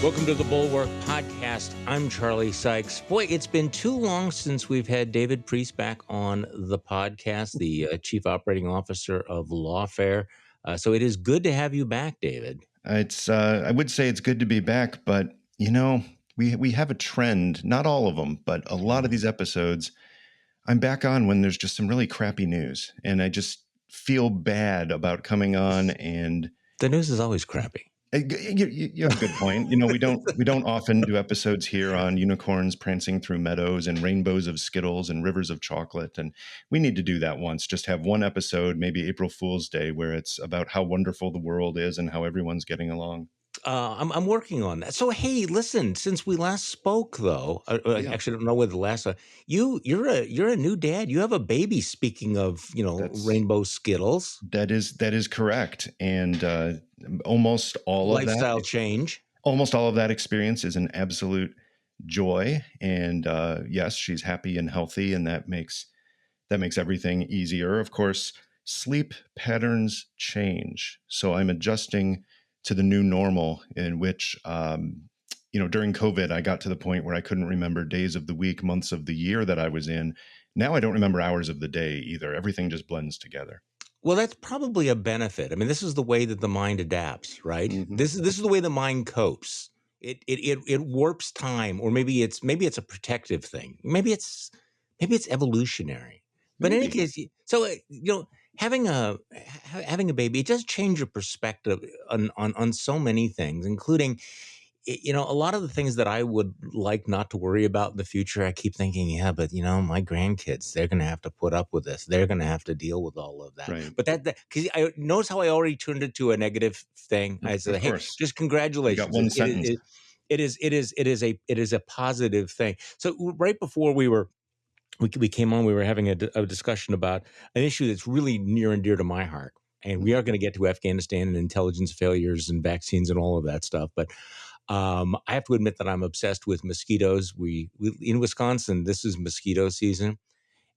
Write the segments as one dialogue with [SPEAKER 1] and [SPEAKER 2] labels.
[SPEAKER 1] Welcome to the Bulwark podcast. I'm Charlie Sykes. Boy, it's been too long since we've had David Priess back on the podcast, the Chief Operating Officer of Lawfare. So it is good to have you back, David.
[SPEAKER 2] I would say it's good to be back, but we have a trend, not all of them, but a lot of these episodes, I'm back on when there's just some really crappy news, and I just feel bad about coming on. And
[SPEAKER 1] The news is always crappy.
[SPEAKER 2] you have a good point. We don't often do episodes here on unicorns prancing through meadows and rainbows of Skittles and rivers of chocolate. And we need to do that once. Just have one episode, maybe April Fool's Day, where it's about how wonderful the world is and how everyone's getting along.
[SPEAKER 1] I'm working on that. So hey, listen. Since we last spoke, though, I actually don't know whether the last you're a new dad. You have a baby. Speaking of rainbow Skittles,
[SPEAKER 2] That is correct, and almost all of that
[SPEAKER 1] lifestyle change.
[SPEAKER 2] almost all of that experience is an absolute joy. And yes, she's happy and healthy, and that makes everything easier. Of course, sleep patterns change, so I'm adjusting to the new normal, in which during COVID, I got to the point where I couldn't remember days of the week, months of the year that I was in. Now I don't remember hours of the day either. Everything just blends together.
[SPEAKER 1] Well, that's probably a benefit. I mean, this is the way that the mind adapts, right?
[SPEAKER 2] Mm-hmm.
[SPEAKER 1] This is the way the mind copes. It warps time, or maybe it's a protective thing. Maybe it's evolutionary. But in any case, so having a baby, it does change your perspective on so many things, including a lot of the things that I would like not to worry about in the future. I keep thinking, yeah, but my grandkids, they're going to have to put up with this. They're going to have to deal with all of that.
[SPEAKER 2] Right.
[SPEAKER 1] But because I notice how I already turned it to a negative thing. I said, hey, just congratulations.
[SPEAKER 2] You got one sentence.
[SPEAKER 1] It is a positive thing. So right before we came on, we were having a discussion about an issue that's really near and dear to my heart. And we are going to get to Afghanistan and intelligence failures and vaccines and all of that stuff. But I have to admit that I'm obsessed with mosquitoes. We in Wisconsin, this is mosquito season,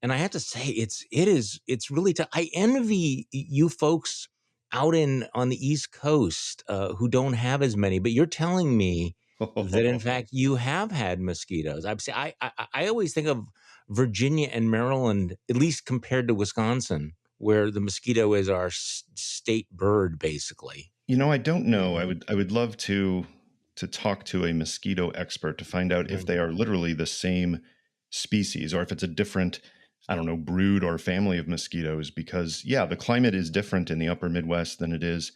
[SPEAKER 1] and I have to say it's really tough. I envy you folks out on the East Coast who don't have as many. But you're telling me that in fact you have had mosquitoes. I always think of Virginia and Maryland, at least compared to Wisconsin, where the mosquito is our state bird, basically.
[SPEAKER 2] I don't know. I would love to talk to a mosquito expert to find out if they are literally the same species, or if it's a different, I don't know, brood or family of mosquitoes. Because the climate is different in the upper Midwest than it is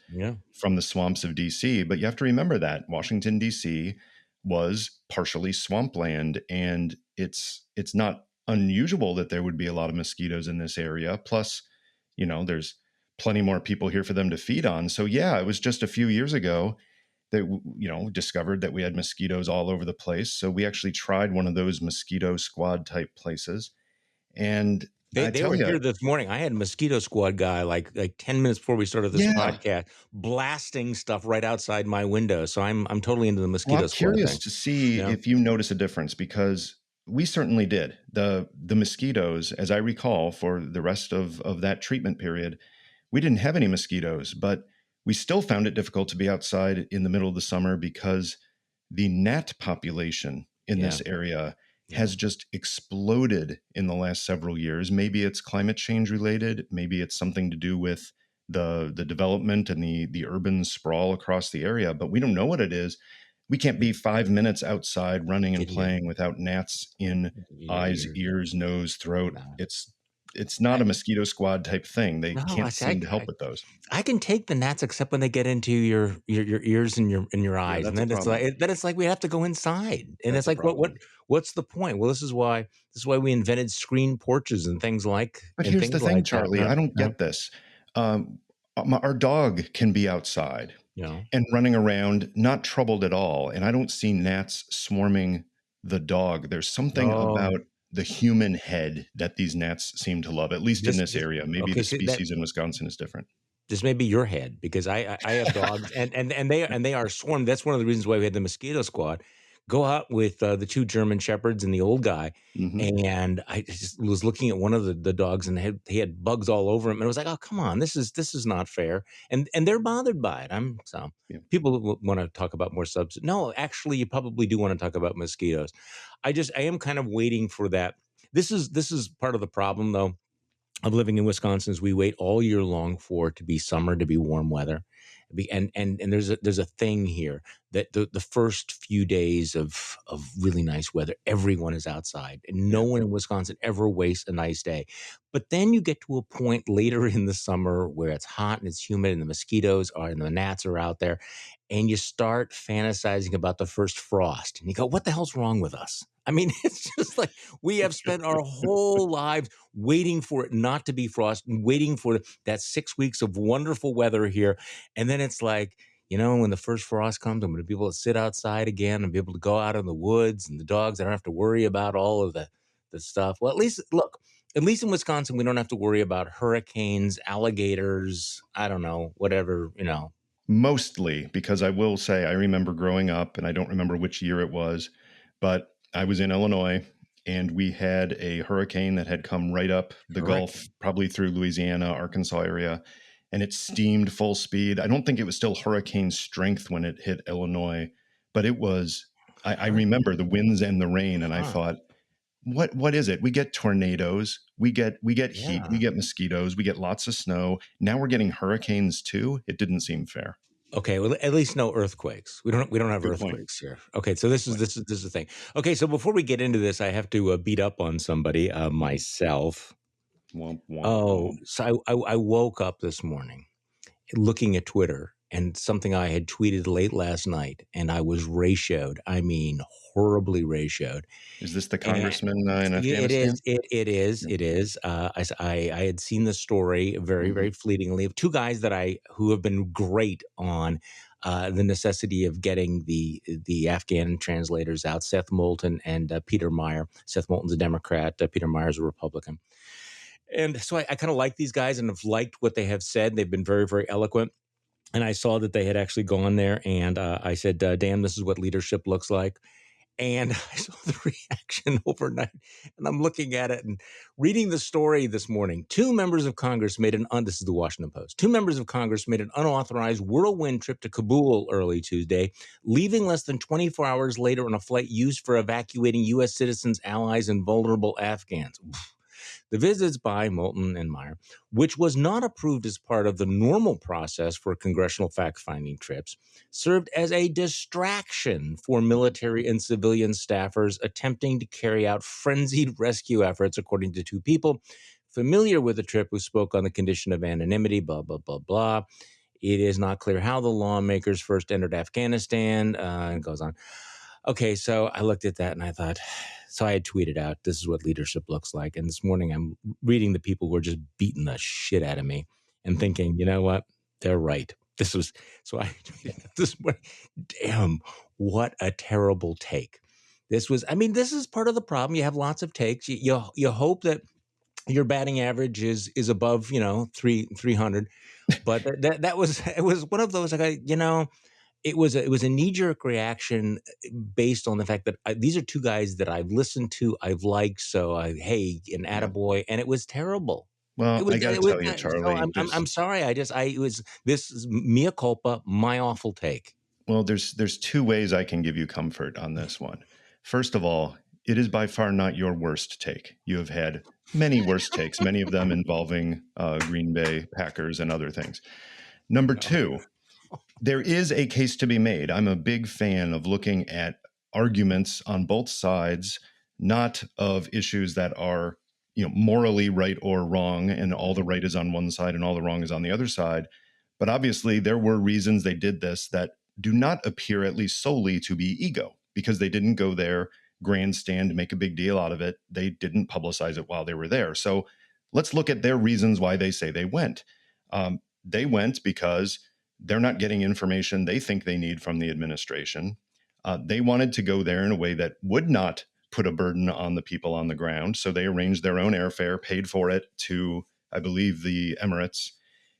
[SPEAKER 2] from the swamps of DC. But you have to remember that Washington, DC was partially swampland, and it's not unusual that there would be a lot of mosquitoes in this area. Plus, there's plenty more people here for them to feed on. So it was just a few years ago that discovered that we had mosquitoes all over the place. So we actually tried one of those mosquito squad type places, and
[SPEAKER 1] they were here this morning. I had a mosquito squad guy like 10 minutes before we started this podcast blasting stuff right outside my window. So I'm totally into the mosquito squad.
[SPEAKER 2] I'm curious
[SPEAKER 1] thing.
[SPEAKER 2] to see if you notice a difference, because we certainly did. The mosquitoes, as I recall, for the rest of that treatment period, we didn't have any mosquitoes, but we still found it difficult to be outside in the middle of the summer because the gnat population in this area has just exploded in the last several years. Maybe it's climate change related. Maybe it's something to do with the development and the urban sprawl across the area, but we don't know what it is. We can't be 5 minutes outside running and playing without gnats in eyes, ears, nose, throat. It's not a mosquito squad type thing. They can't seem to help with those.
[SPEAKER 1] I can take the gnats, except when they get into your ears and your eyes, and then it's like we have to go inside, and it's like what's the point? Well, this is why we invented screen porches and things like.
[SPEAKER 2] But here's the thing, Charlie. I don't get this. Our dog can be outside and running around, not troubled at all, and I don't see gnats swarming the dog. There's something about the human head that these gnats seem to love, at least in this area. Maybe the species in Wisconsin is different.
[SPEAKER 1] This may be your head, because I have dogs and they are swarmed. That's one of the reasons why we had the mosquito squad, go out with the two German shepherds and the old guy,
[SPEAKER 2] Hmm.
[SPEAKER 1] and I just was looking at one of the dogs, and he had bugs all over him, and I was like, "Oh, come on, this is not fair." And they're bothered by it.
[SPEAKER 2] Yeah.
[SPEAKER 1] People want to talk about more subs. No, actually, you probably do want to talk about mosquitoes. I am kind of waiting for that. This is part of the problem, though, of living in Wisconsin, is we wait all year long for it to be summer, to be warm weather. And there's a thing here that the first few days of really nice weather, everyone is outside, and no
[SPEAKER 2] Yeah.
[SPEAKER 1] one in Wisconsin ever wastes a nice day. But then you get to a point later in the summer where it's hot and it's humid and the mosquitoes are and the gnats are out there, and you start fantasizing about the first frost, and you go, what the hell's wrong with us? I mean, it's just like we have spent our whole lives waiting for it not to be frost and waiting for that 6 weeks of wonderful weather here. And then it's like, when the first frost comes, I'm going to be able to sit outside again and be able to go out in the woods, and the dogs, I don't have to worry about all of the stuff. Well, at least in Wisconsin, we don't have to worry about hurricanes, alligators, I don't know, whatever.
[SPEAKER 2] Mostly because I will say I remember growing up, and I don't remember which year it was, but I was in Illinois and we had a hurricane that had come right up the Gulf,
[SPEAKER 1] Hurricane.
[SPEAKER 2] probably through Louisiana, Arkansas area, and it steamed full speed. I don't think it was still hurricane strength when it hit Illinois, but it was. I remember the
[SPEAKER 1] Hurricane.
[SPEAKER 2] winds and the rain, and I
[SPEAKER 1] Huh.
[SPEAKER 2] thought, what is it? We get tornadoes, we get heat, we
[SPEAKER 1] Yeah.
[SPEAKER 2] get mosquitoes, we get lots of snow. Now we're getting hurricanes too. It didn't seem fair.
[SPEAKER 1] Okay, well, at least no earthquakes. We don't have
[SPEAKER 2] Good point.
[SPEAKER 1] earthquakes here. Okay, so
[SPEAKER 2] Good
[SPEAKER 1] this is
[SPEAKER 2] point.
[SPEAKER 1] this is this is the thing. Okay, so before we get into this, I have to beat up on somebody, myself.
[SPEAKER 2] Womp womp
[SPEAKER 1] Oh,
[SPEAKER 2] womp.
[SPEAKER 1] so I woke up this morning looking at Twitter and something I had tweeted late last night, and I was ratioed. I mean, horribly ratioed.
[SPEAKER 2] Is this the
[SPEAKER 1] And
[SPEAKER 2] congressman in
[SPEAKER 1] it
[SPEAKER 2] Afghanistan?
[SPEAKER 1] is. It is.
[SPEAKER 2] Yeah.
[SPEAKER 1] It is. I had seen the story very,
[SPEAKER 2] Hmm.
[SPEAKER 1] very fleetingly of two guys who have been great on the necessity of getting the Afghan translators out. Seth Moulton and Peter Meyer. Seth Moulton's a Democrat. Peter Meyer's a Republican. And so I kind of like these guys and have liked what they have said. They've been very, very eloquent. And I saw that they had actually gone there, and I said, "Damn, this is what leadership looks like." And I saw the reaction overnight, and I'm looking at it and reading the story this morning. Two members of Congress this is the Washington Post. Two members of Congress made an unauthorized whirlwind trip to Kabul early Tuesday, leaving less than 24 hours later on a flight used for evacuating U.S. citizens, allies, and vulnerable Afghans. The visits by Moulton and Meyer, which was not approved as part of the normal process for congressional fact finding trips, served as a distraction for military and civilian staffers attempting to carry out frenzied rescue efforts, according to two people familiar with the trip who spoke on the condition of anonymity, blah, blah, blah, blah. It is not clear how the lawmakers first entered Afghanistan. It goes on. Okay, so I looked at that and I thought, so I had tweeted out, this is what leadership looks like. And this morning I'm reading the people who are just beating the shit out of me and thinking, you know what? They're right. So I tweeted out this morning, damn, what a terrible take. This is part of the problem. You have lots of takes. You hope that your batting average is above, 300. But that was, it was one of those, like, it was a knee jerk reaction based on the fact that these are two guys that I've listened to, I've liked. So hey, an
[SPEAKER 2] Yeah.
[SPEAKER 1] attaboy, and it was terrible. It
[SPEAKER 2] Well,
[SPEAKER 1] was,
[SPEAKER 2] I got to
[SPEAKER 1] it was,
[SPEAKER 2] tell you,
[SPEAKER 1] so
[SPEAKER 2] Charlie,
[SPEAKER 1] I'm sorry. It was, this is mea culpa, my awful take.
[SPEAKER 2] there's two ways I can give you comfort on this one. First of all, it is by far not your worst take. You have had many worse takes, many of them involving Green Bay Packers and other things. Number
[SPEAKER 1] No.
[SPEAKER 2] two, there is a case to be made. I'm a big fan of looking at arguments on both sides, not of issues that are, morally right or wrong, and all the right is on one side and all the wrong is on the other side. But obviously, there were reasons they did this that do not appear, at least solely, to be ego, because they didn't go there, grandstand, make a big deal out of it. They didn't publicize it while they were there. So let's look at their reasons why they say they went. They went because they're not getting information they think they need from the administration. They wanted to go there in a way that would not put a burden on the people on the ground. So they arranged their own airfare, paid for it to, I believe, the Emirates,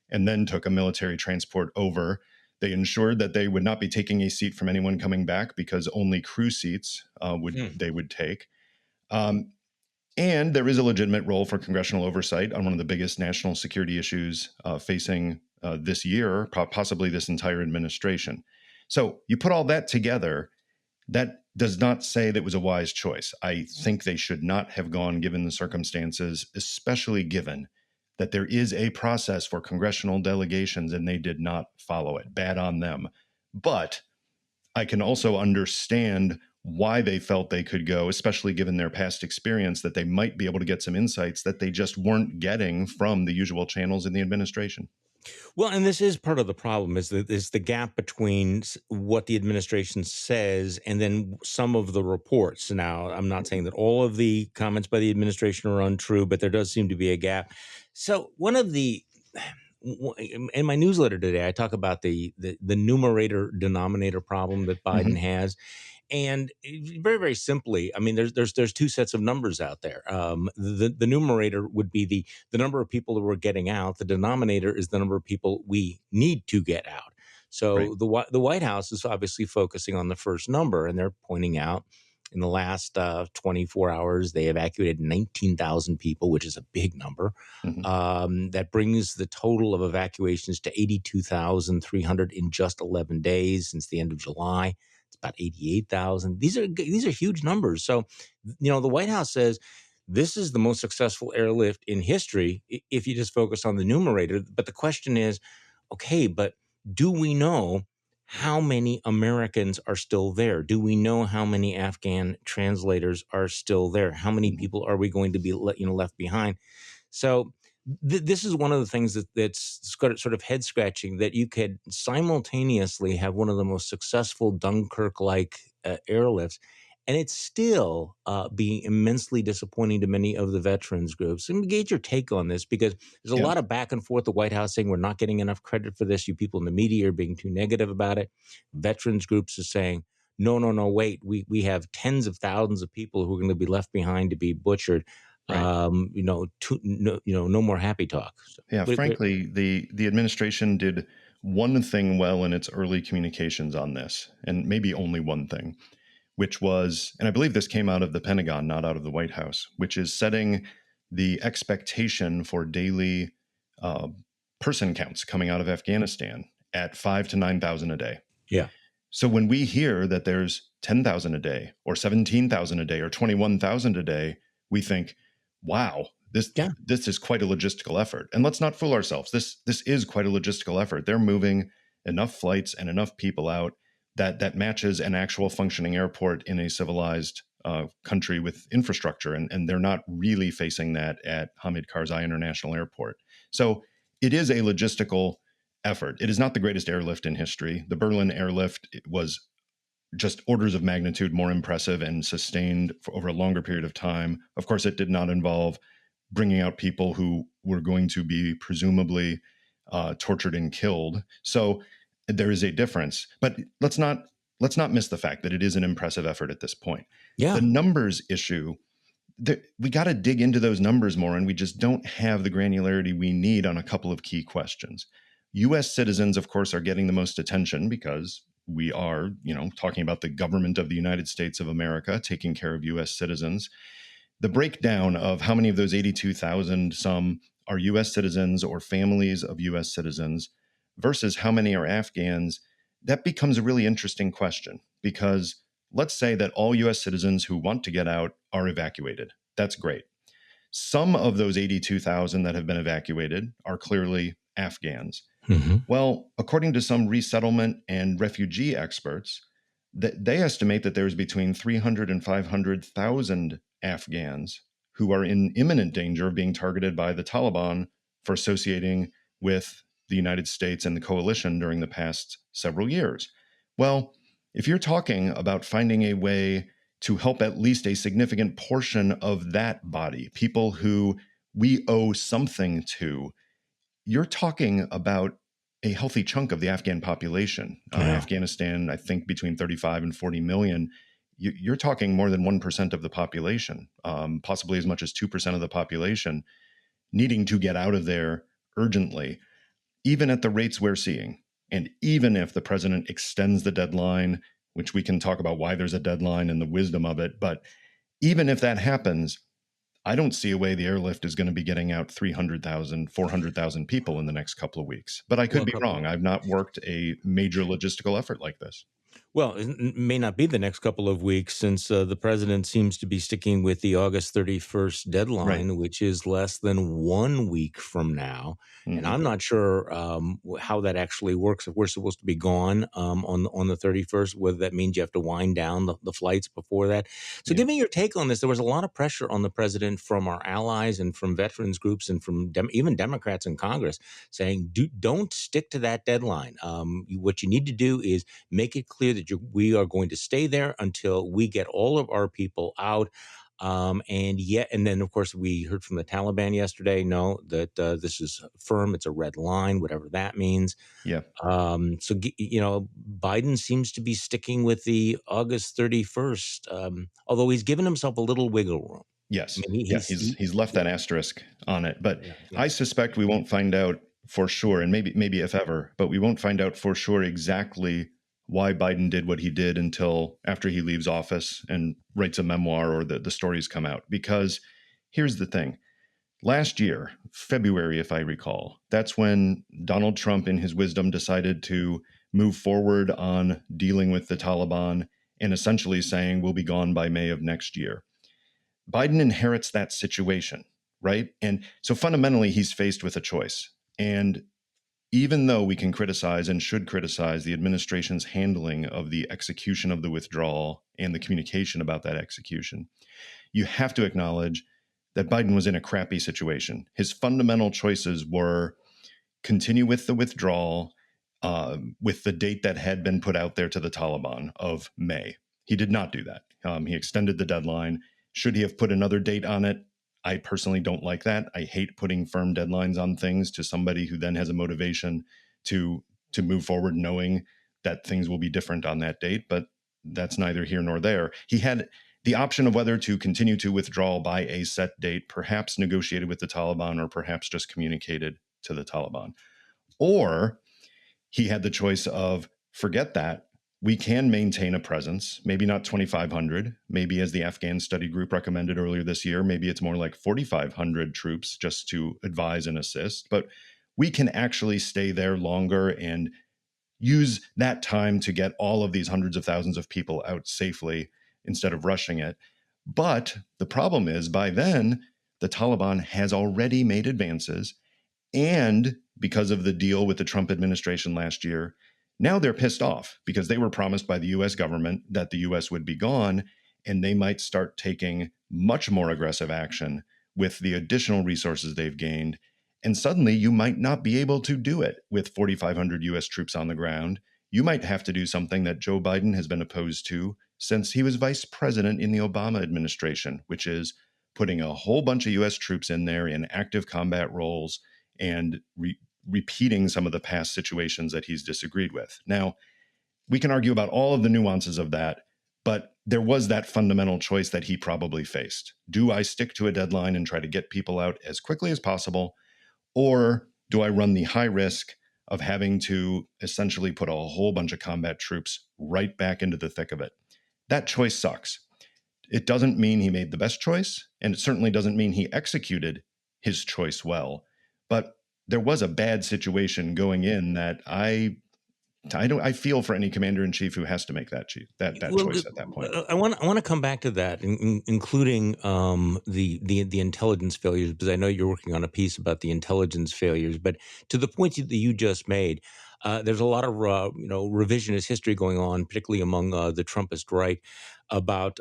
[SPEAKER 2] and then took a military transport over. They ensured that they would not be taking a seat from anyone coming back because only crew seats would take. Um, and there is a legitimate role for congressional oversight on one of the biggest national security issues facing this year, possibly this entire administration. So you put all that together, that does not say that it was a wise choice. I think they should not have gone given the circumstances, especially given that there is a process for congressional delegations and they did not follow it. Bad on them. But I can also understand why they felt they could go, especially given their past experience, that they might be able to get some insights that they just weren't getting from the usual channels in the administration.
[SPEAKER 1] Well, and this is part of the problem is the gap between what the administration says and then some of the reports. Now, I'm not saying that all of the comments by the administration are untrue, but there does seem to be a gap. So one of the in my newsletter today, I talk about the numerator denominator problem that Biden
[SPEAKER 2] Mm-hmm.
[SPEAKER 1] has. And very, very simply, I mean, there's two sets of numbers out there. The numerator would be the number of people who are getting out. The denominator is the number of people we need to get out.
[SPEAKER 2] Right.
[SPEAKER 1] So the White House is obviously focusing on the first number, and they're pointing out in the last 24 hours they evacuated 19,000 people, which is a big number.
[SPEAKER 2] Mm-hmm.
[SPEAKER 1] That brings the total of evacuations to 82,300 in just 11 days since the end of July. It's about 88,000. These are huge numbers. So, the White House says this is the most successful airlift in history if you just focus on the numerator. But the question is, okay, but do we know how many Americans are still there? Do we know how many Afghan translators are still there? How many
[SPEAKER 2] Mm-hmm.
[SPEAKER 1] people are we going to be left behind? So this is one of the things that's sort of head scratching, that you could simultaneously have one of the most successful Dunkirk-like airlifts, and it's still being immensely disappointing to many of the veterans groups. And gauge your take on this, because there's a
[SPEAKER 2] Yeah.
[SPEAKER 1] lot of back and forth. The White House saying we're not getting enough credit for this. You people in the media are being too negative about it. Veterans groups are saying, no, no, no, wait, we have tens of thousands of people who are going to be left behind to be butchered.
[SPEAKER 2] Right.
[SPEAKER 1] No more happy talk. So,
[SPEAKER 2] Yeah, frankly, the administration did one thing well in its early communications on this, and maybe only one thing, which was, and I believe this came out of the Pentagon, not out of the White House, which is setting the expectation for daily uh, person counts coming out of Afghanistan at 5 to 9,000 a day.
[SPEAKER 1] yeah,
[SPEAKER 2] So when we hear that there's 10,000 a day or 17,000 a day or 21,000 a day, we think, wow,
[SPEAKER 1] yeah,
[SPEAKER 2] this is quite a logistical effort. And let's not fool ourselves. This is quite a logistical effort. They're moving enough flights and enough people out that matches an actual functioning airport in a civilized country with infrastructure. And they're not really facing that at Hamid Karzai International Airport. So it is a logistical effort. It is not the greatest airlift in history. The Berlin airlift was just orders of magnitude more impressive and sustained for over a longer period of time. Of course, it did not involve bringing out people who were going to be presumably tortured and killed. So there is a difference. But let's not miss the fact that it is an impressive effort at this point. The
[SPEAKER 1] yeah,
[SPEAKER 2] numbers issue, we got to dig into those numbers more, and we just don't have the granularity we need on a couple of key questions. US citizens, of course, are getting the most attention because we are, talking about the government of the United States of America taking care of US citizens. The breakdown of how many of those 82,000 some are US citizens or families of US citizens versus how many are Afghans, that becomes a really interesting question, because let's say that all US citizens who want to get out are evacuated. That's great. Some of those 82,000 that have been evacuated are clearly Afghans.
[SPEAKER 1] hmm
[SPEAKER 2] Well, according to some resettlement and refugee experts, they estimate that there's between 300 and 500,000 Afghans who are in imminent danger of being targeted by the Taliban for associating with the United States and the coalition during the past several years. Well, if you're talking about finding a way to help at least a significant portion of that body, people who we owe something to, you're talking about a healthy chunk of the Afghan population.
[SPEAKER 1] yeah,
[SPEAKER 2] Afghanistan, I think between 35 and 40 million. You're talking more than 1% of the population, possibly as much as 2% of the population needing to get out of there urgently, even at the rates we're seeing. And even if the president extends the deadline, which we can talk about why there's a deadline and the wisdom of it, but even if that happens, I don't see a way the airlift is going to be getting out 300,000, 400,000 people in the next couple of weeks. But I
[SPEAKER 1] Well,
[SPEAKER 2] could be wrong. I've not worked a major logistical effort like this.
[SPEAKER 1] well, it may not be the next couple of weeks since the president seems to be sticking with the August 31st
[SPEAKER 2] Right.
[SPEAKER 1] deadline, which is less than 1 week from now. And
[SPEAKER 2] Hmm.
[SPEAKER 1] I'm not sure how that actually works. If we're supposed to be gone on the 31st, whether that means you have to wind down the flights before that. So
[SPEAKER 2] Yeah.
[SPEAKER 1] give me your take on this. There was a lot of pressure on the president from our allies and from veterans groups and from even Democrats in Congress saying, don't stick to that deadline. What you need to do is make it clear that we are going to stay there until we get all of our people out. And then of course we heard from the Taliban yesterday, no, that this is firm. It's a red line, whatever that means.
[SPEAKER 2] Yeah.
[SPEAKER 1] Biden seems to be sticking with the August 31st, although he's given himself a little wiggle room. I
[SPEAKER 2] Yes.
[SPEAKER 1] mean,
[SPEAKER 2] Yeah. He's left that asterisk on it, but
[SPEAKER 1] yeah, yeah.
[SPEAKER 2] I suspect we won't find out for sure, and maybe if ever, but we won't find out for sure exactly why Biden did what he did until after he leaves office and writes a memoir or the stories come out. Because here's the thing. Last year, February, if I recall, that's when Donald Trump, in his wisdom, decided to move forward on dealing with the Taliban and essentially saying we'll be gone by May of next year. Biden inherits that situation, right? And so fundamentally, he's faced with a choice. And even though we can criticize and should criticize the administration's handling of the execution of the withdrawal and the communication about that execution, you have to acknowledge that Biden was in a crappy situation. His fundamental choices were continue with the withdrawal with the date that had been put out there to the Taliban of May. He did not do that. He extended the deadline. Should he have put another date on it? I personally don't like that. I hate putting firm deadlines on things to somebody who then has a motivation to move forward knowing that things will be different on that date, but that's neither here nor there. He had the option of whether to continue to withdraw by a set date, perhaps negotiated with the Taliban or perhaps just communicated to the Taliban. Or he had the choice of forget that. We can maintain a presence, maybe not 2,500, maybe as the Afghan study group recommended earlier this year, maybe it's more like 4,500 troops just to advise and assist. But we can actually stay there longer and use that time to get all of these hundreds of thousands of people out safely instead of rushing it. But the problem is by then, the Taliban has already made advances. And because of the deal with the Trump administration last year, now they're pissed off because they were promised by the US government that the US would be gone, and they might start taking much more aggressive action with the additional resources they've gained. And suddenly you might not be able to do it with 4,500 US troops on the ground. You might have to do something that Joe Biden has been opposed to since he was vice president in the Obama administration, which is putting a whole bunch of US troops in there in active combat roles and repeating some of the past situations that he's disagreed with. Now, we can argue about all of the nuances of that, but there was that fundamental choice that he probably faced. Do I stick to a deadline and try to get people out as quickly as possible? Or do I run the high risk of having to essentially put a whole bunch of combat troops right back into the thick of it? That choice sucks. It doesn't mean he made the best choice, and it certainly doesn't mean he executed his choice well. But there was a bad situation going in that I feel for any commander in chief who has to make that
[SPEAKER 1] Well,
[SPEAKER 2] choice at that point.
[SPEAKER 1] I want to come back to that, including the intelligence failures, because I know you're working on a piece about the intelligence failures. But to the point that you just made, there's a lot of revisionist history going on, particularly among the Trumpist right, about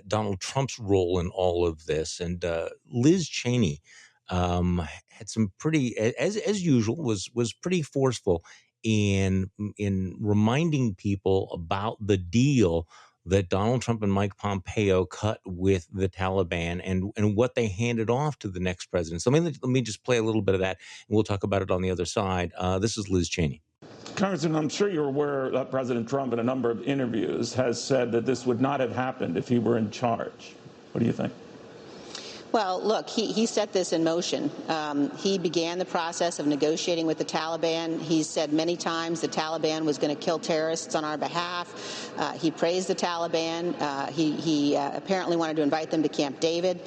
[SPEAKER 1] Donald Trump's role in all of this, and Liz Cheney had some pretty, as usual, was pretty forceful in reminding people about the deal that Donald Trump and Mike Pompeo cut with the Taliban and what they handed off to the next president. So let me just play a little bit of that, and we'll talk about it on the other side. This is Liz Cheney.
[SPEAKER 3] Congressman, I'm sure you're aware that President Trump in a number of interviews has said that this would not have happened if he were in charge. What do you think?
[SPEAKER 4] Well, look, he set this in motion. He began the process of negotiating with the Taliban. He said many times the Taliban was going to kill terrorists on our behalf. He praised the Taliban. He apparently wanted to invite them to Camp David.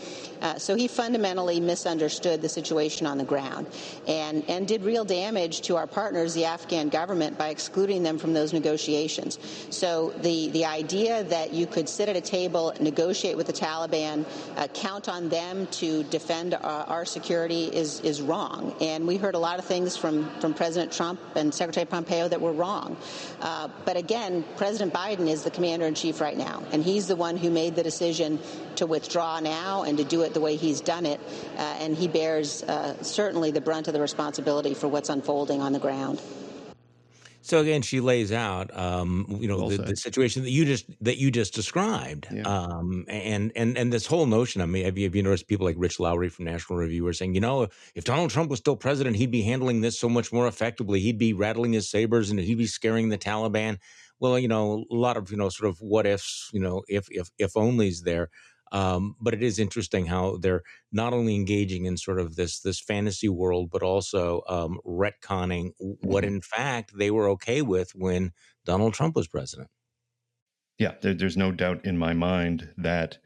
[SPEAKER 4] So he fundamentally misunderstood the situation on the ground and did real damage to our partners, the Afghan government, by excluding them from those negotiations. So the idea that you could sit at a table, negotiate with the Taliban, count on them to defend our security is wrong. And we heard a lot of things from President Trump and Secretary Pompeo that were wrong. But again, President Biden is the commander-in-chief right now, and he's the one who made the decision to withdraw now and to do it the way he's done it. And he bears certainly the brunt of the responsibility for what's unfolding on the ground.
[SPEAKER 1] So again, she lays out,
[SPEAKER 2] Well
[SPEAKER 1] the
[SPEAKER 2] said.
[SPEAKER 1] situation that you just described,
[SPEAKER 2] Yeah.
[SPEAKER 1] and this whole notion. I mean, have you noticed people like Rich Lowry from National Review are saying, if Donald Trump was still president, he'd be handling this so much more effectively. He'd be rattling his sabers and he'd be scaring the Taliban. Well, a lot of sort of what ifs, if onlys there. But it is interesting how they're not only engaging in sort of this fantasy world, but also retconning what
[SPEAKER 2] Mhm.
[SPEAKER 1] in fact they were okay with when Donald Trump was president.
[SPEAKER 2] Yeah, there's no doubt in my mind that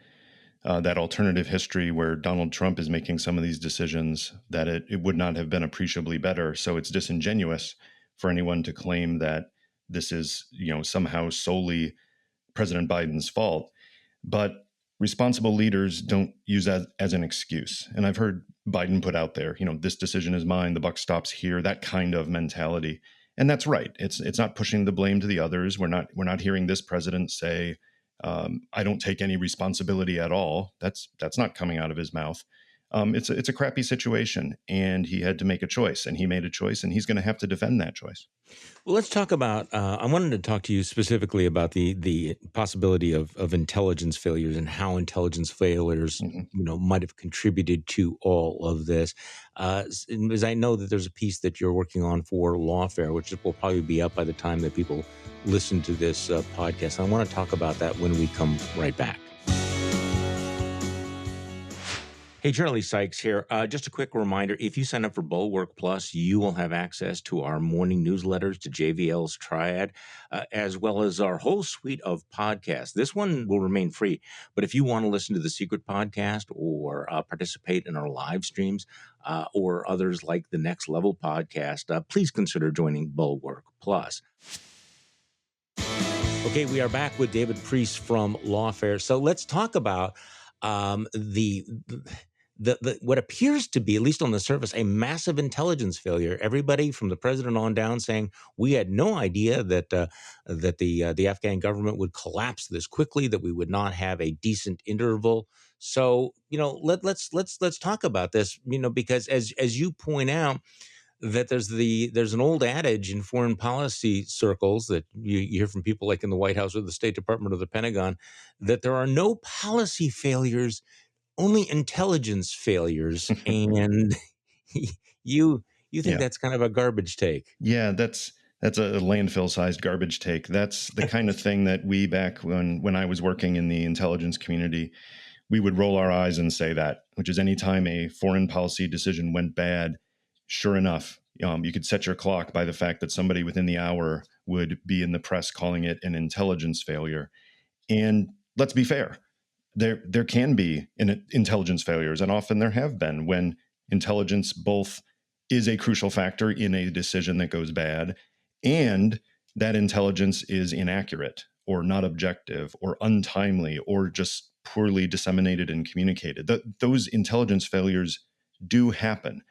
[SPEAKER 2] that alternative history where Donald Trump is making some of these decisions, that it would not have been appreciably better. So it's disingenuous for anyone to claim that this is, somehow solely President Biden's fault. But responsible leaders don't use that as an excuse. And I've heard Biden put out there, this decision is mine, the buck stops here, that kind of mentality. And that's right. It's not pushing the blame to the others. We're not hearing this president say, I don't take any responsibility at all. That's not coming out of his mouth. It's a crappy situation, and he had to make a choice, and he made a choice, and he's going to have to defend that choice.
[SPEAKER 1] Well, let's talk about. I wanted to talk to you specifically about the possibility of intelligence failures and how intelligence failures,
[SPEAKER 2] Mhm.
[SPEAKER 1] might have contributed to all of this. As I know that there's a piece that you're working on for Lawfare, which will probably be up by the time that people listen to this podcast. I want to talk about that when we come right back. Hey, Charlie Sykes here. Just a quick reminder, if you sign up for Bulwark Plus, you will have access to our morning newsletters, to JVL's Triad, as well as our whole suite of podcasts. This one will remain free, but if you want to listen to the Secret Podcast or participate in our live streams or others like the Next Level Podcast, please consider joining Bulwark Plus. Okay, we are back with David Priess from Lawfare. So let's talk about the what appears to be, at least on the surface, a massive intelligence failure. Everybody from the president on down saying we had no idea that the Afghan government would collapse this quickly, that we would not have a decent interval. So let's talk about this. Because as you point out, that there's an old adage in foreign policy circles that you hear from people like in the White House or the State Department or the Pentagon, that there are no policy failures, only intelligence failures. And you think
[SPEAKER 2] Yeah.
[SPEAKER 1] that's kind of a garbage take.
[SPEAKER 2] Yeah, that's a landfill-sized garbage take. That's the kind of thing that we, back when I was working in the intelligence community, we would roll our eyes and say that, which is anytime a foreign policy decision went bad, sure enough, you could set your clock by the fact that somebody within the hour would be in the press calling it an intelligence failure. And let's be fair, there can be intelligence failures, and often there have been, when intelligence both is a crucial factor in a decision that goes bad, and that intelligence is inaccurate or not objective or untimely or just poorly disseminated and communicated. Those intelligence failures do happen.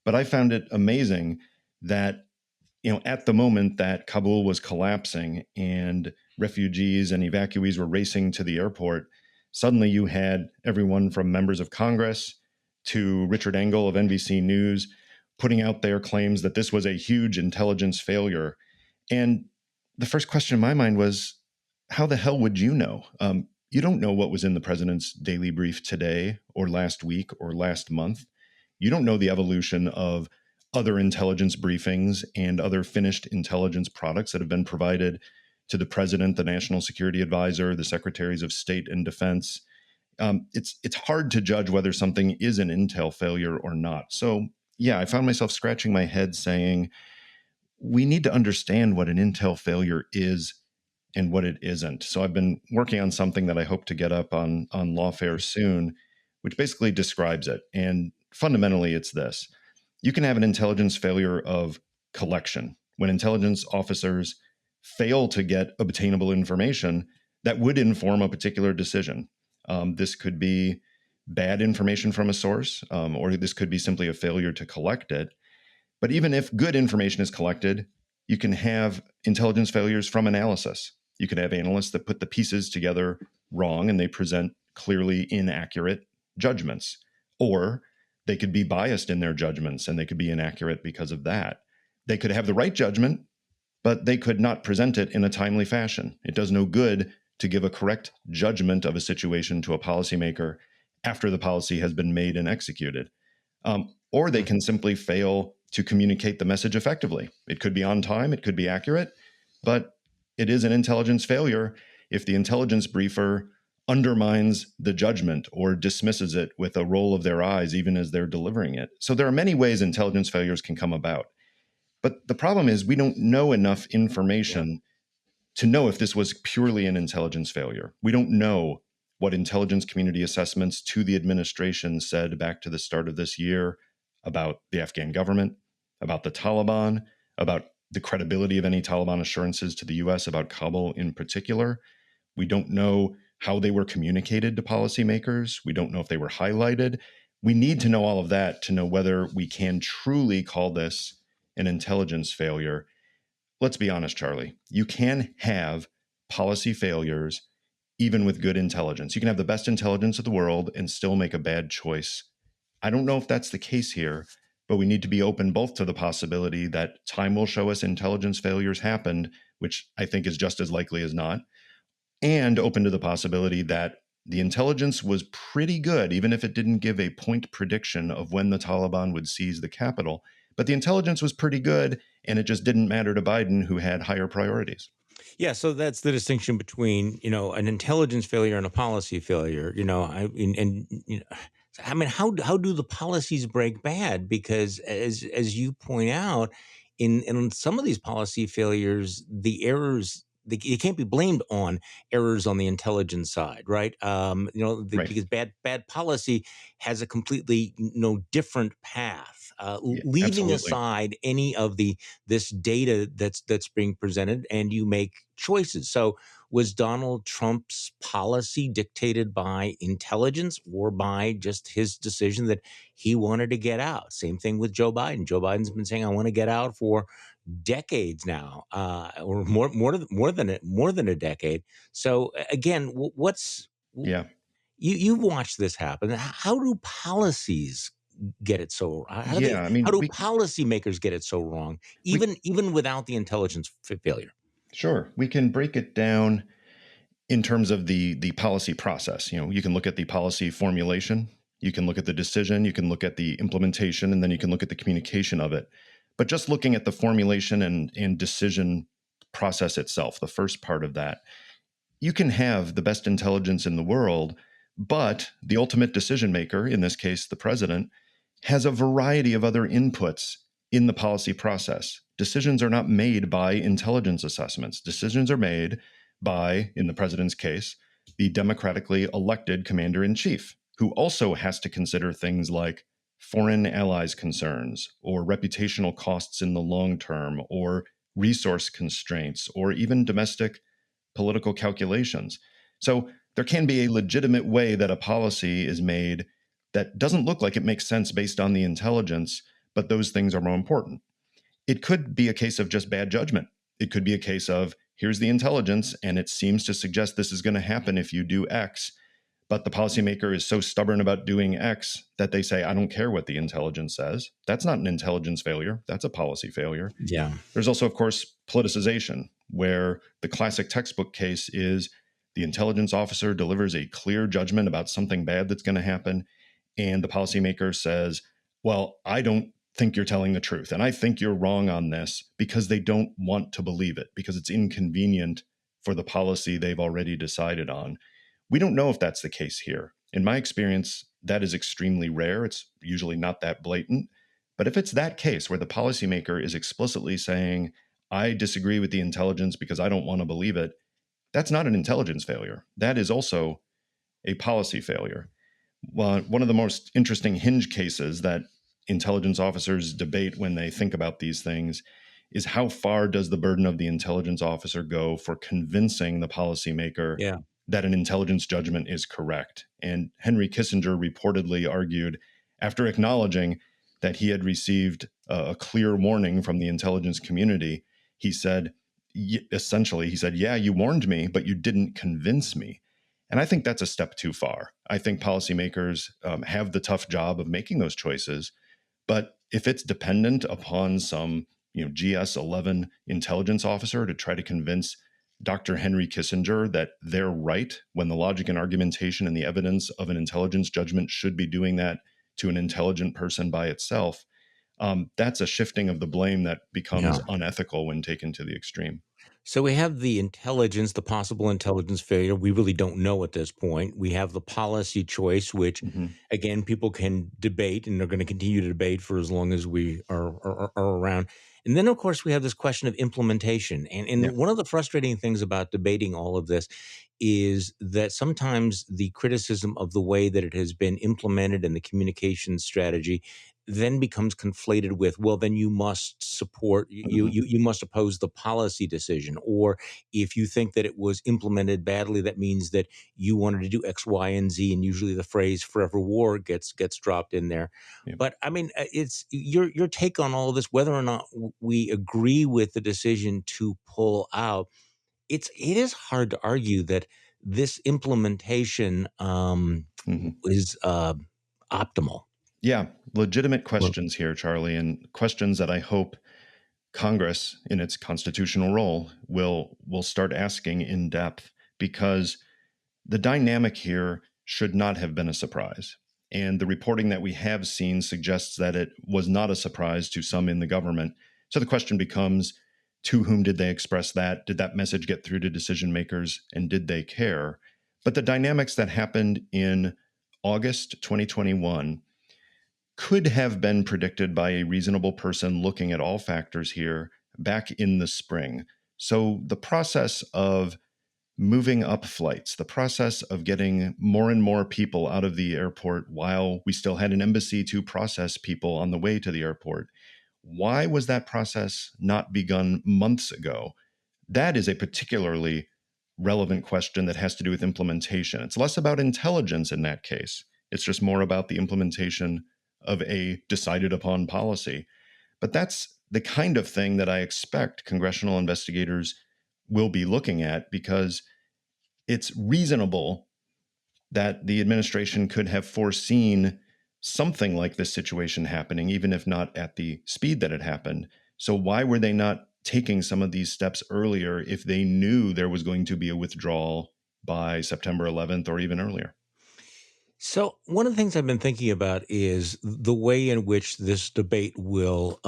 [SPEAKER 2] But I found it amazing that, at the moment that Kabul was collapsing and refugees and evacuees were racing to the airport, suddenly you had everyone from members of Congress to Richard Engel of NBC News putting out their claims that this was a huge intelligence failure. And the first question in my mind was, how the hell would you know? You don't know what was in the president's daily brief today or last week or last month. You don't know the evolution of other intelligence briefings and other finished intelligence products that have been provided to the president, the national security advisor, the secretaries of state and defense. It's hard to judge whether something is an intel failure or not. So yeah, I found myself scratching my head saying, we need to understand what an intel failure is and what it isn't. So I've been working on something that I hope to get up on Lawfare soon, which basically describes it. And fundamentally, it's this. You can have an intelligence failure of collection when intelligence officers fail to get obtainable information that would inform a particular decision. This could be bad information from a source, or this could be simply a failure to collect it. But even if good information is collected, you can have intelligence failures from analysis. You could have analysts that put the pieces together wrong and they present clearly inaccurate judgments. Or they could be biased in their judgments and they could be inaccurate because of that. They could have the right judgment, but they could not present it in a timely fashion. It does no good to give a correct judgment of a situation to a policymaker after the policy has been made and executed. Or they can simply fail to communicate the message effectively. It could be on time, it could be accurate, but it is an intelligence failure if the intelligence briefer undermines the judgment or dismisses it with a roll of their eyes even as they're delivering it. So there are many ways intelligence failures can come about. But the problem is we don't know enough information to know if this was purely an intelligence failure. We don't know what intelligence community assessments to the administration said back to the start of this year about the Afghan government, about the Taliban, about the credibility of any Taliban assurances to the US about Kabul in particular. We don't know how they were communicated to policymakers. We don't know if they were highlighted. We need to know all of that to know whether we can truly call this an intelligence failure. Let's be honest, Charlie. You can have policy failures even with good intelligence. You can have the best intelligence of the world and still make a bad choice. I don't know if that's the case here, but we need to be open both to the possibility that time will show us intelligence failures happened, which I think is just as likely as not, and open to the possibility that the intelligence was pretty good, even if it didn't give a point prediction of when the Taliban would seize the capital. But the intelligence was pretty good, and it just didn't matter to Biden, who had higher priorities.
[SPEAKER 1] Yeah, so that's the distinction between an intelligence failure and a policy failure. I mean, how do the policies break bad? Because as you point out, in some of these policy failures, the errors. It can't be blamed on errors on the intelligence side, right?
[SPEAKER 2] Right.
[SPEAKER 1] Because bad policy has a completely different path,
[SPEAKER 2] Yeah,
[SPEAKER 1] leaving
[SPEAKER 2] absolutely.
[SPEAKER 1] aside any of this data that's being presented, and you make choices. So was Donald Trump's policy dictated by intelligence or by just his decision that he wanted to get out? Same thing with Joe Biden. Joe Biden's been saying, I want to get out for decades now, or more than a decade. So again, what's
[SPEAKER 2] Yeah.
[SPEAKER 1] you've watched this happen. How do policies get it so?
[SPEAKER 2] Yeah. I
[SPEAKER 1] How
[SPEAKER 2] mean,
[SPEAKER 1] do policymakers get it so wrong,
[SPEAKER 2] we
[SPEAKER 1] even without the intelligence failure?
[SPEAKER 2] sure we can break it down in terms of the policy process. You can look at the policy formulation, you can look at the decision, you can look at the implementation, and then you can look at the communication of it. But just looking at the formulation and decision process itself, the first part of that, you can have the best intelligence in the world, but the ultimate decision maker, in this case, the president, has a variety of other inputs in the policy process. Decisions are not made by intelligence assessments. Decisions are made by, in the president's case, the democratically elected commander in chief, who also has to consider things like foreign allies' concerns or reputational costs in the long term or resource constraints or even domestic political calculations. So there can be a legitimate way that a policy is made that doesn't look like it makes sense based on the intelligence, but those things are more important. It could be a case of just bad judgment. It could be a case of here's the intelligence, and it seems to suggest this is going to happen if you do X, but the policymaker is so stubborn about doing X that they say, I don't care what the intelligence says. That's not an intelligence failure. That's a policy failure.
[SPEAKER 1] Yeah.
[SPEAKER 2] There's also, of course, politicization, where the classic textbook case is the intelligence officer delivers a clear judgment about something bad that's going to happen, and the policymaker says, well, I don't think you're telling the truth, and I think you're wrong on this, because they don't want to believe it, because it's inconvenient for the policy they've already decided on. We don't know if that's the case here. In my experience, that is extremely rare. It's usually not that blatant. But if it's that case where the policymaker is explicitly saying, I disagree with the intelligence because I don't want to believe it, that's not an intelligence failure. That is also a policy failure. Well, one of the most interesting hinge cases that intelligence officers debate when they think about these things is how far does the burden of the intelligence officer go for convincing the policymaker
[SPEAKER 1] Yeah.
[SPEAKER 2] that an intelligence judgment is correct. And Henry Kissinger reportedly argued, after acknowledging that he had received a clear warning from the intelligence community, he said, essentially, he said, yeah, you warned me, but you didn't convince me. And I think that's a step too far. I think policymakers have the tough job of making those choices. But if it's dependent upon some, GS-11 intelligence officer to try to convince Dr. Henry Kissinger that they're right when the logic and argumentation and the evidence of an intelligence judgment should be doing that to an intelligent person by itself, that's a shifting of the blame that becomes
[SPEAKER 1] Yeah.
[SPEAKER 2] unethical when taken to the extreme.
[SPEAKER 1] So we have the intelligence, the possible intelligence failure. We really don't know at this point. We have the policy choice, which,
[SPEAKER 2] Mm-hmm.
[SPEAKER 1] again, people can debate, and they're going to continue to debate for as long as we are around. And then, of course, we have this question of implementation. And
[SPEAKER 2] Yeah.
[SPEAKER 1] one of the frustrating things about debating all of this is that sometimes the criticism of the way that it has been implemented and the communication strategy then becomes conflated with, well, then you must support,
[SPEAKER 2] Mm-hmm.
[SPEAKER 1] you must oppose the policy decision. Or if you think that it was implemented badly, that means that you wanted to do X, Y, and Z. And usually the phrase forever war gets dropped in there.
[SPEAKER 2] Yeah.
[SPEAKER 1] But I mean, it's your take on all of this, whether or not we agree with the decision to pull out. It is hard to argue that this implementation
[SPEAKER 2] Mm-hmm.
[SPEAKER 1] is optimal.
[SPEAKER 2] Yeah, legitimate
[SPEAKER 1] Well,
[SPEAKER 2] questions here, Charlie, and questions that I hope Congress, in its constitutional role, will start asking in depth, because the dynamic here should not have been a surprise. And the reporting that we have seen suggests that it was not a surprise to some in the government. So the question becomes, to whom did they express that? Did that message get through to decision makers, and did they care? But the dynamics that happened in August 2021 could have been predicted by a reasonable person looking at all factors here back in the spring. So the process of moving up flights, the process of getting more and more people out of the airport while we still had an embassy to process people on the way to the airport, why was that process not begun months ago? That is a particularly relevant question that has to do with implementation. It's less about intelligence in that case. It's just more about the implementation of a decided upon policy. But that's the kind of thing that I expect congressional investigators will be looking at, because it's reasonable that the administration could have foreseen something like this situation happening, even if not at the speed that it happened. So why were they not taking some of these steps earlier if they knew there was going to be a withdrawal by September 11th or even earlier?
[SPEAKER 1] so one of the things I've been thinking about is the way in which this debate will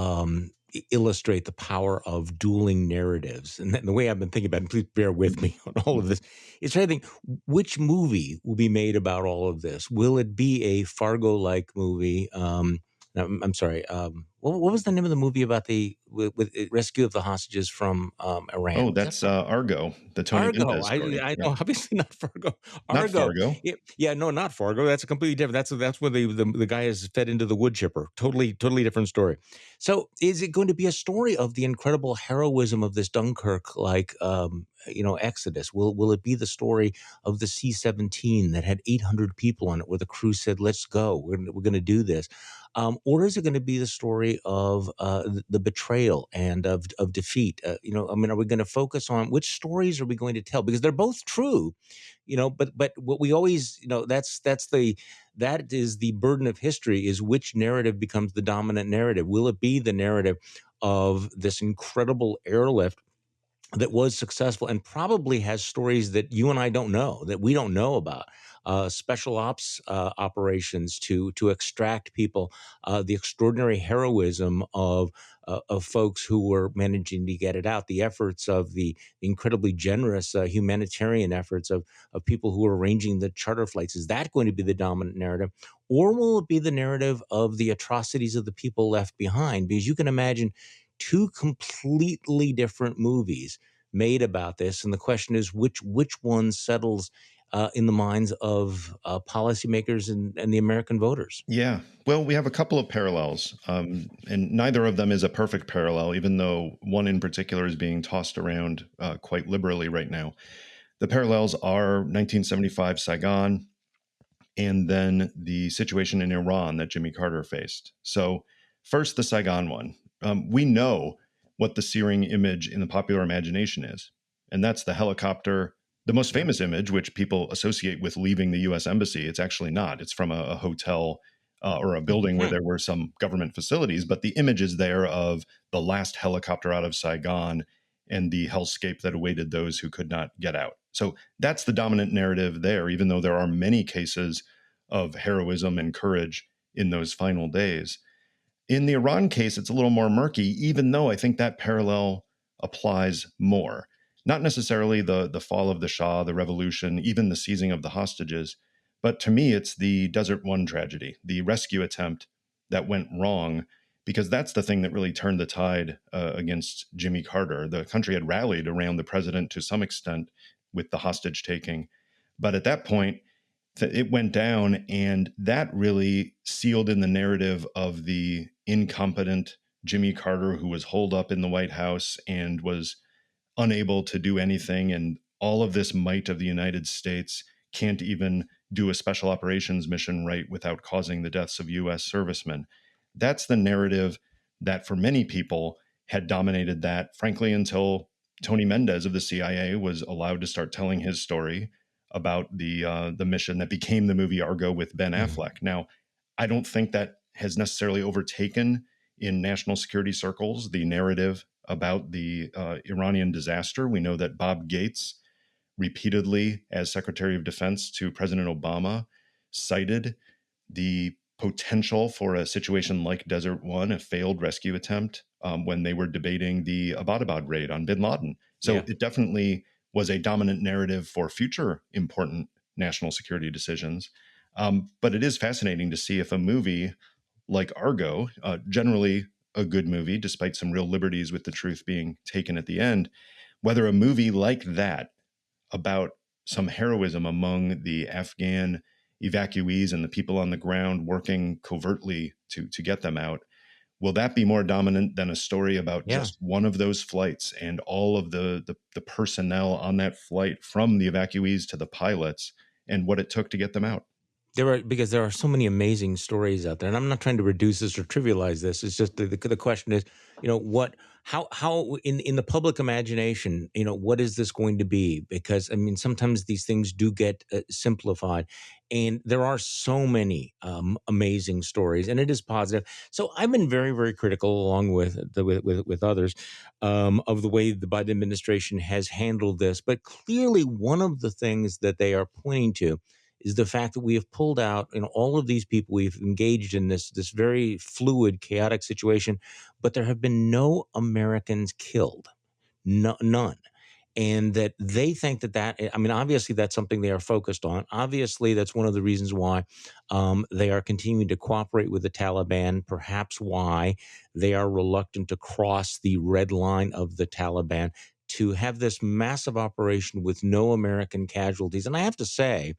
[SPEAKER 1] illustrate the power of dueling narratives. And the way I've been thinking about it, and please bear with me on all of this, is trying to think, which movie will be made about all of this? Will it be a Fargo-like movie? No, I'm sorry. What was the name of the movie about the with rescue of the hostages from
[SPEAKER 2] Oh,
[SPEAKER 1] Iran? Was that
[SPEAKER 2] that's Argo, the Tony
[SPEAKER 1] Argo?
[SPEAKER 2] Mendez story.
[SPEAKER 1] I
[SPEAKER 2] Yeah.
[SPEAKER 1] know, obviously not Fargo.
[SPEAKER 2] Not
[SPEAKER 1] Argo.
[SPEAKER 2] Fargo.
[SPEAKER 1] Yeah, no, not Fargo. That's a completely different. That's where the guy is fed into the wood chipper. Totally different story. So, is it going to be a story of the incredible heroism of this Dunkirk, like Exodus? Will it be the story of the C-17 that had 800 people on it, where the crew said, "Let's go. We're going to do this." Or is it going to be the story of the betrayal and of defeat? Are we going to focus on which stories are we going to tell? Because they're both true, But what we always, that is the burden of history: is which narrative becomes the dominant narrative? Will it be the narrative of this incredible airlift that was successful and probably has stories that you and I don't know, that we don't know about? special ops operations to extract people, the extraordinary heroism of folks who were managing to get it out, the efforts of the incredibly generous humanitarian efforts of people who are arranging the charter flights. Is that going to be the dominant narrative? Or will it be the narrative of the atrocities of the people left behind? Because you can imagine two completely different movies made about this, and the question is which one settles in the minds of policymakers and the American voters.
[SPEAKER 2] Yeah. Well, we have a couple of parallels, and neither of them is a perfect parallel, even though one in particular is being tossed around quite liberally right now. The parallels are 1975 Saigon, and then the situation in Iran that Jimmy Carter faced. So, first, the Saigon one. We know what the searing image in the popular imagination is, and that's the helicopter. The most famous image, which people associate with leaving the U.S. embassy, it's actually not. It's from a hotel or a building where there were some government facilities, but the image is there of the last helicopter out of Saigon and the hellscape that awaited those who could not get out. So that's the dominant narrative there, even though there are many cases of heroism and courage in those final days. In the Iran case, it's a little more murky, even though I think that parallel applies more. Not necessarily the fall of the Shah, the revolution, even the seizing of the hostages, but to me, it's the Desert One tragedy, the rescue attempt that went wrong, because that's the thing that really turned the tide against Jimmy Carter. The country had rallied around the president to some extent with the hostage taking. But at that point, it went down, and that really sealed in the narrative of the incompetent Jimmy Carter who was holed up in the White House and was unable to do anything. And all of this might of the United States can't even do a special operations mission right without causing the deaths of U.S. servicemen. That's the narrative that for many people had dominated that, frankly, until Tony Mendez of the CIA was allowed to start telling his story about the mission that became the movie Argo with Ben Affleck. Now, I don't think that has necessarily overtaken in national security circles the narrative about the Iranian disaster. We know that Bob Gates repeatedly, as Secretary of Defense to President Obama, cited the potential for a situation like Desert One, a failed rescue attempt, when they were debating the Abbottabad raid on bin Laden. So it definitely was a dominant narrative for future important national security decisions. But it is fascinating to see if a movie like Argo, generally a good movie, despite some real liberties with the truth being taken at the end, whether a movie like that about some heroism among the Afghan evacuees and the people on the ground working covertly to get them out, will that be more dominant than a story about just one of those flights and all of the personnel on that flight, from the evacuees to the pilots, and what it took to get them out?
[SPEAKER 1] Because there are so many amazing stories out there, and I'm not trying to reduce this or trivialize this. It's just the question is, how in the public imagination, what is this going to be? Because I mean, sometimes these things do get simplified, and there are so many amazing stories, and it is positive. So I've been very, very critical, along with others, of the way the Biden administration has handled this. But clearly, one of the things that they are pointing to is the fact that we have pulled out, all of these people, we've engaged in this very fluid, chaotic situation, but there have been no Americans killed, none. And that they think obviously that's something they are focused on. Obviously, that's one of the reasons why they are continuing to cooperate with the Taliban, perhaps why they are reluctant to cross the red line of the Taliban to have this massive operation with no American casualties. And I have to say,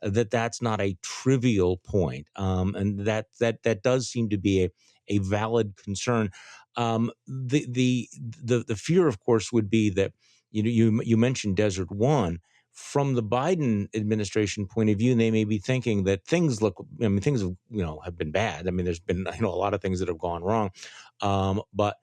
[SPEAKER 1] that's not a trivial point, and that does seem to be a valid concern. The fear, of course, would be that you mentioned Desert One. From the Biden administration point of view, and they may be thinking that things have been bad. I mean, there's been a lot of things that have gone wrong, but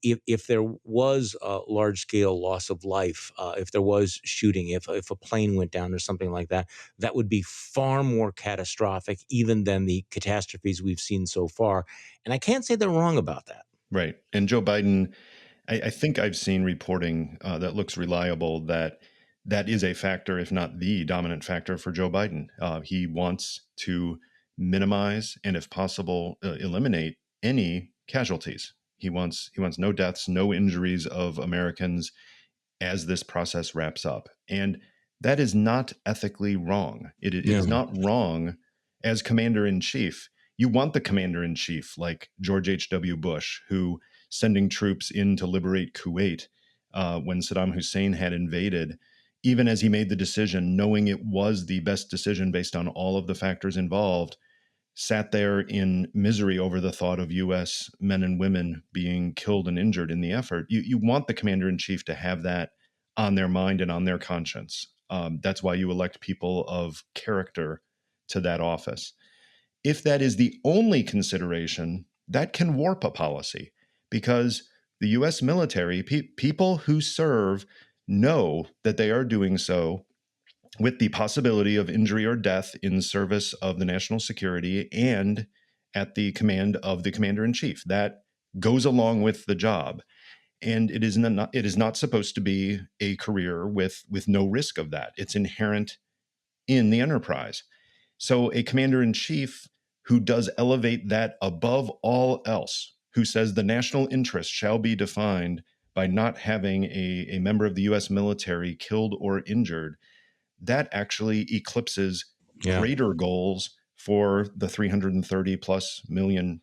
[SPEAKER 1] if there was a large scale loss of life, if there was shooting, if a plane went down or something like that, that would be far more catastrophic even than the catastrophes we've seen so far. And I can't say they're wrong about that.
[SPEAKER 2] Right. And Joe Biden, I think I've seen reporting that looks reliable that that is a factor, if not the dominant factor for Joe Biden. He wants to minimize and, if possible, eliminate any casualties. He wants no deaths, no injuries of Americans as this process wraps up. And that is not ethically wrong. It is
[SPEAKER 1] Yeah.
[SPEAKER 2] not wrong as commander in chief. You want the commander in chief like George H.W. Bush, who sending troops in to liberate Kuwait when Saddam Hussein had invaded, even as he made the decision, knowing it was the best decision based on all of the factors involved, sat there in misery over the thought of U.S. men and women being killed and injured in the effort. You want the commander in chief to have that on their mind and on their conscience. That's why you elect people of character to that office. If that is the only consideration, that can warp a policy, because the U.S. military, people who serve, know that they are doing so with the possibility of injury or death in service of the national security and at the command of the commander in chief. That goes along with the job. And it is not supposed to be a career with no risk of that. It's inherent in the enterprise. So a commander in chief who does elevate that above all else, who says the national interest shall be defined by not having a member of the U.S. military killed or injured, that actually eclipses
[SPEAKER 1] Yeah.
[SPEAKER 2] greater goals for the 330 million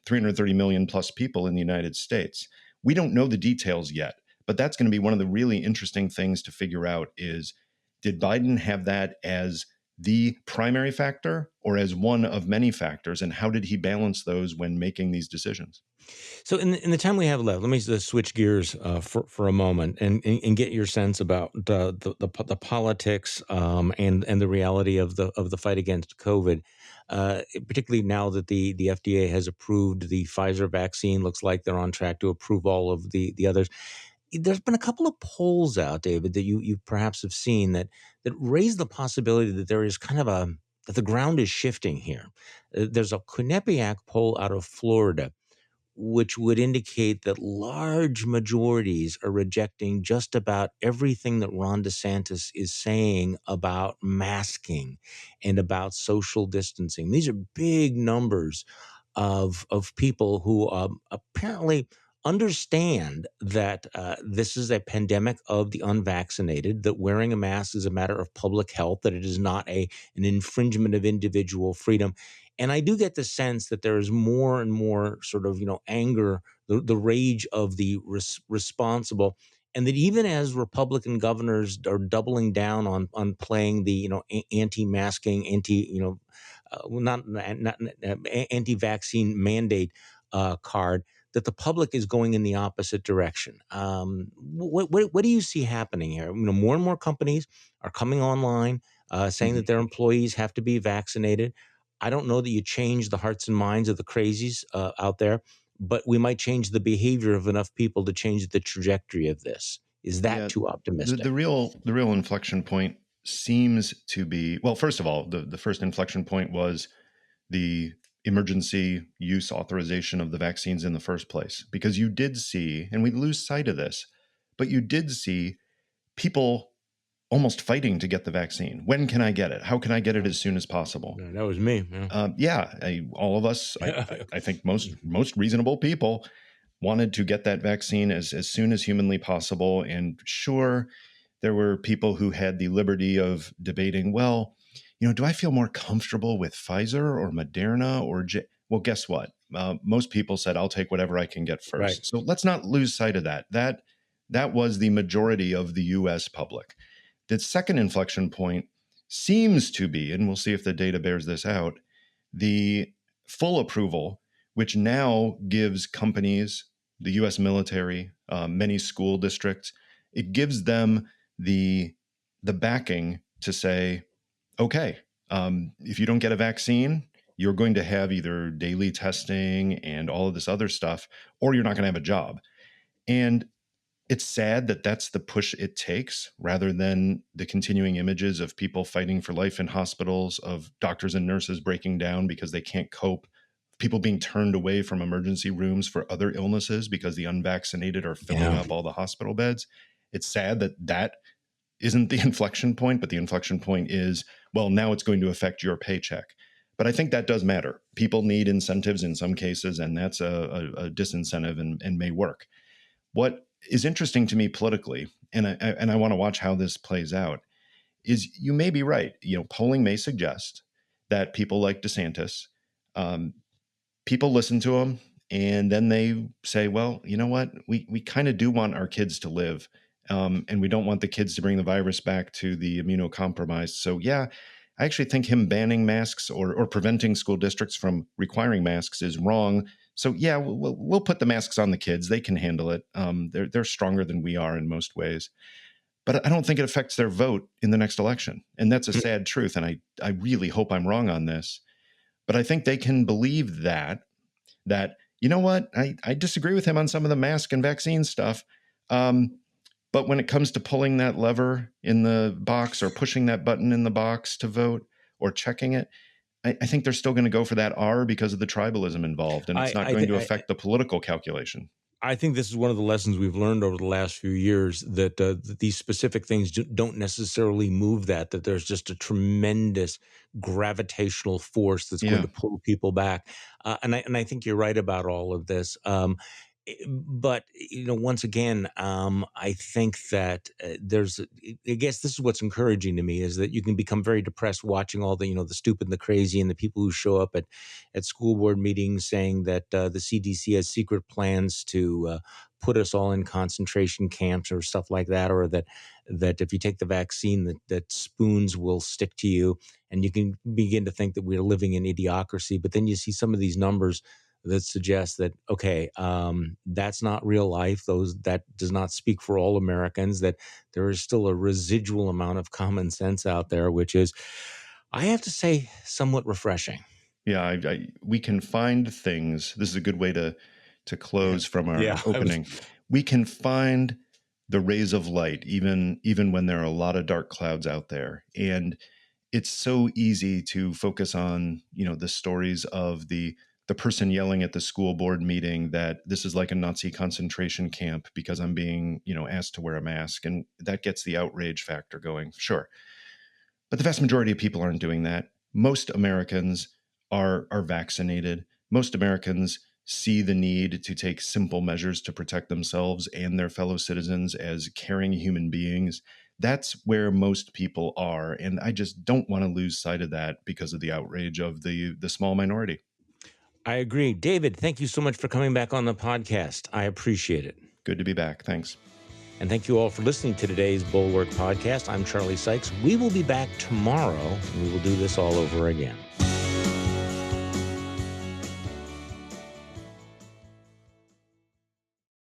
[SPEAKER 2] plus people in the United States. We don't know the details yet, but that's going to be one of the really interesting things to figure out is, did Biden have that as the primary factor or as one of many factors? And how did he balance those when making these decisions?
[SPEAKER 1] So in the time we have left, let me just switch gears for a moment and get your sense about the politics and the reality of the fight against COVID. Particularly now that the FDA has approved the Pfizer vaccine, looks like they're on track to approve all of the others. There's been a couple of polls out, David, that you perhaps have seen that raise the possibility that there is kind of that the ground is shifting here. There's a Quinnipiac poll out of Florida which would indicate that large majorities are rejecting just about everything that Ron DeSantis is saying about masking and about social distancing. These are big numbers of people who apparently understand that this is a pandemic of the unvaccinated, that wearing a mask is a matter of public health, that it is not an infringement of individual freedom. And I do get the sense that there is more and more sort of, anger, the rage of the responsible. And that even as Republican governors are doubling down on playing the, anti-masking, not anti-vaccine mandate card, that the public is going in the opposite direction. What do you see happening here? More and more companies are coming online, saying that their employees have to be vaccinated. I don't know that you change the hearts and minds of the crazies out there, but we might change the behavior of enough people to change the trajectory of this. Is that too optimistic?
[SPEAKER 2] The real inflection point seems to be, well, first of all, the first inflection point was the emergency use authorization of the vaccines in the first place, because you did see, and we lose sight of this, but you did see people almost fighting to get the vaccine. When can I get it? How can I get it as soon as possible?
[SPEAKER 1] That was me. Yeah.
[SPEAKER 2] All of us, I think most reasonable people wanted to get that vaccine as soon as humanly possible. And sure, there were people who had the liberty of debating, well, do I feel more comfortable with Pfizer or Moderna or well, guess what? Most people said, I'll take whatever I can get first.
[SPEAKER 1] Right.
[SPEAKER 2] So let's not lose sight of that. That was the majority of the U.S. public. The second inflection point seems to be, and we'll see if the data bears this out, the full approval, which now gives companies, the U.S. military, many school districts, it gives them the backing to say, okay, if you don't get a vaccine, you're going to have either daily testing and all of this other stuff, or you're not going to have a job. And it's sad that that's the push it takes, rather than the continuing images of people fighting for life in hospitals, of doctors and nurses breaking down because they can't cope, people being turned away from emergency rooms for other illnesses because the unvaccinated are filling up all the hospital beds. It's sad that isn't the inflection point, but the inflection point is, well, now it's going to affect your paycheck. But I think that does matter. People need incentives in some cases, and that's a disincentive and may work. What is interesting to me politically, and I want to watch how this plays out, is you may be right. Polling may suggest that people like DeSantis, um, people listen to him, and then they say, well, you know what? We kind of do want our kids to live, and we don't want the kids to bring the virus back to the immunocompromised. So yeah, I actually think him banning masks or preventing school districts from requiring masks is wrong. So yeah, we'll put the masks on the kids. They can handle it. They're stronger than we are in most ways. But I don't think it affects their vote in the next election. And that's a sad truth. And I really hope I'm wrong on this. But I think they can believe that, you know what, I disagree with him on some of the mask and vaccine stuff. But when it comes to pulling that lever in the box or pushing that button in the box to vote or checking it, I think they're still going to go for that R because of the tribalism involved. And it's not going to affect the political calculation.
[SPEAKER 1] I think this is one of the lessons we've learned over the last few years, that these specific things don't necessarily move that there's just a tremendous gravitational force that's going to pull people back. And I think you're right about all of this. But once again, I think that I guess this is what's encouraging to me, is that you can become very depressed watching all the the stupid and the crazy and the people who show up at school board meetings saying that the CDC has secret plans to put us all in concentration camps or stuff like that, or that if you take the vaccine that spoons will stick to you, and you can begin to think that we're living in idiocracy. But then you see some of these numbers that suggests that, okay, that's not real life. That does not speak for all Americans, that there is still a residual amount of common sense out there, which is, I have to say, somewhat refreshing.
[SPEAKER 2] Yeah, we can find things. This is a good way to close from our opening. We can find the rays of light, even when there are a lot of dark clouds out there. And it's so easy to focus on, the stories of the person yelling at the school board meeting that this is like a Nazi concentration camp because I'm being, asked to wear a mask. And that gets the outrage factor going. Sure. But the vast majority of people aren't doing that. Most Americans are vaccinated. Most Americans see the need to take simple measures to protect themselves and their fellow citizens as caring human beings. That's where most people are. And I just don't want to lose sight of that because of the outrage of the small minority.
[SPEAKER 1] I agree. David, thank you so much for coming back on the podcast. I appreciate it.
[SPEAKER 2] Good to be back. Thanks.
[SPEAKER 1] And thank you all for listening to today's Bulwark podcast. I'm Charlie Sykes. We will be back tomorrow, and we will do this all over again.